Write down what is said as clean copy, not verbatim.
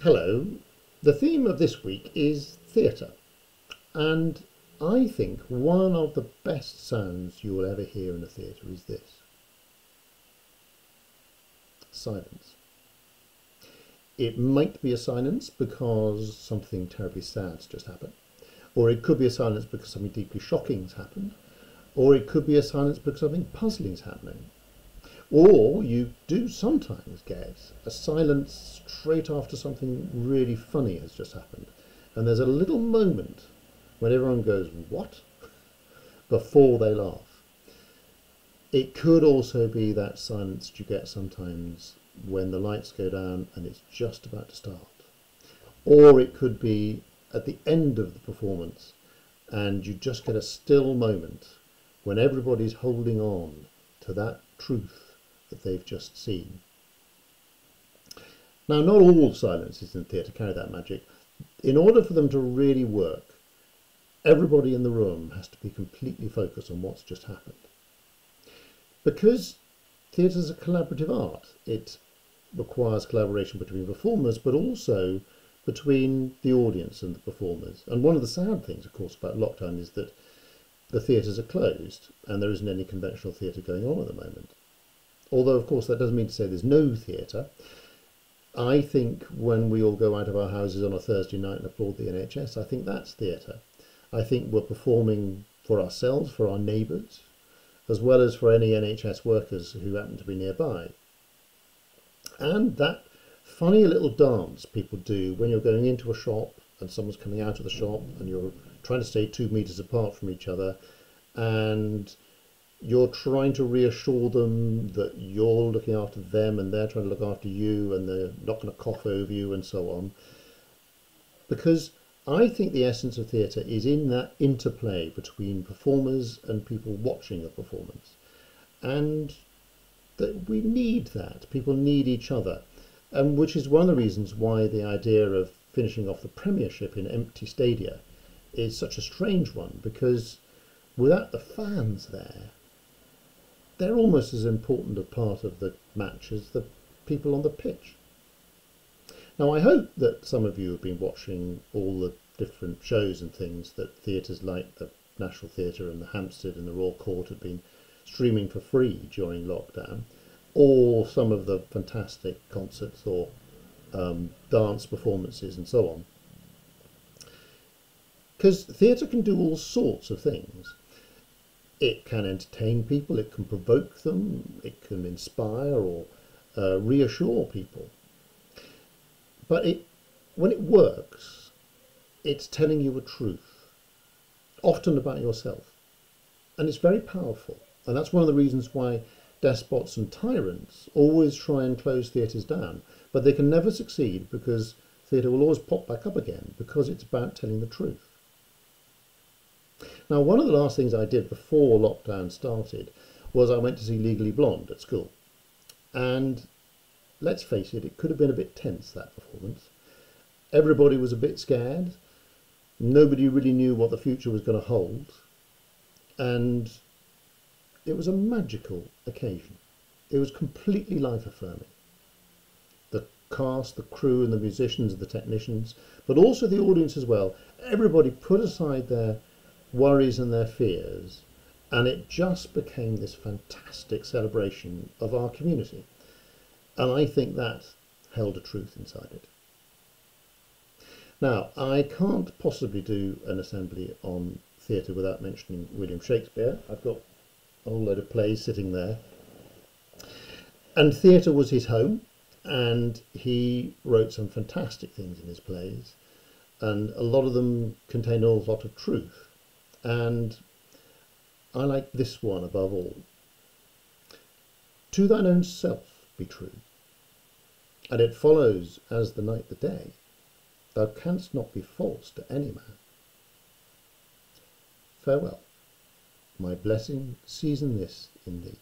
Hello, the theme of this week is theatre, and I think one of the best sounds you will ever hear in a theatre is this: silence. It might be a silence because something terribly sad's just happened, or it could be a silence because something deeply shocking's happened, or it could be a silence because something puzzling's happening. Or you do sometimes get a silence straight after something really funny has just happened. And there's a little moment when everyone goes, "What?" before they laugh. It could also be that silence you get sometimes when the lights go down and it's just about to start. Or it could be at the end of the performance and you just get a still moment when everybody's holding on to that truth that they've just seen. Now, not all silences in theatre carry that magic. In order for them to really work, everybody in the room has to be completely focused on what's just happened. Because theatre is a collaborative art, it requires collaboration between performers, but also between the audience and the performers. And one of the sad things, of course, about lockdown is that the theatres are closed and there isn't any conventional theatre going on at the moment. Although, of course, that doesn't mean to say there's no theatre. I think when we all go out of our houses on a Thursday night and applaud the NHS, I think that's theatre. I think we're performing for ourselves, for our neighbours, as well as for any NHS workers who happen to be nearby. And that funny little dance people do when you're going into a shop and someone's coming out of the shop and you're trying to stay 2 metres apart from each other and you're trying to reassure them that you're looking after them and they're trying to look after you and they're not going to cough over you and so on. Because I think the essence of theatre is in that interplay between performers and people watching the performance. And that we need that. People need each other. And which is one of the reasons why the idea of finishing off the Premiership in empty stadia is such a strange one, because without the fans there, they're almost as important a part of the match as the people on the pitch. Now, I hope that some of you have been watching all the different shows and things that theatres like the National Theatre and the Hampstead and the Royal Court have been streaming for free during lockdown, or some of the fantastic concerts or dance performances and so on. Because theatre can do all sorts of things. It can entertain people, it can provoke them, it can inspire or reassure people. But when it works, it's telling you a truth, often about yourself. And it's very powerful. And that's one of the reasons why despots and tyrants always try and close theatres down. But they can never succeed because theatre will always pop back up again, because it's about telling the truth. Now, one of the last things I did before lockdown started was I went to see Legally Blonde at school. And let's face it, it could have been a bit tense, that performance. Everybody was a bit scared. Nobody really knew what the future was going to hold. And it was a magical occasion. It was completely life-affirming. The cast, the crew and the musicians and the technicians, but also the audience as well, everybody put aside their worries and their fears, and it just became this fantastic celebration of our community. And I think that held a truth inside it. Now, I can't possibly do an assembly on theatre without mentioning William Shakespeare. I've got a whole load of plays sitting there. And theatre was his home, and he wrote some fantastic things in his plays, and a lot of them contain a lot of truth. And I like this one above all. To thine own self be true, and it follows as the night the day, thou canst not be false to any man. Farewell, my blessing season this in thee.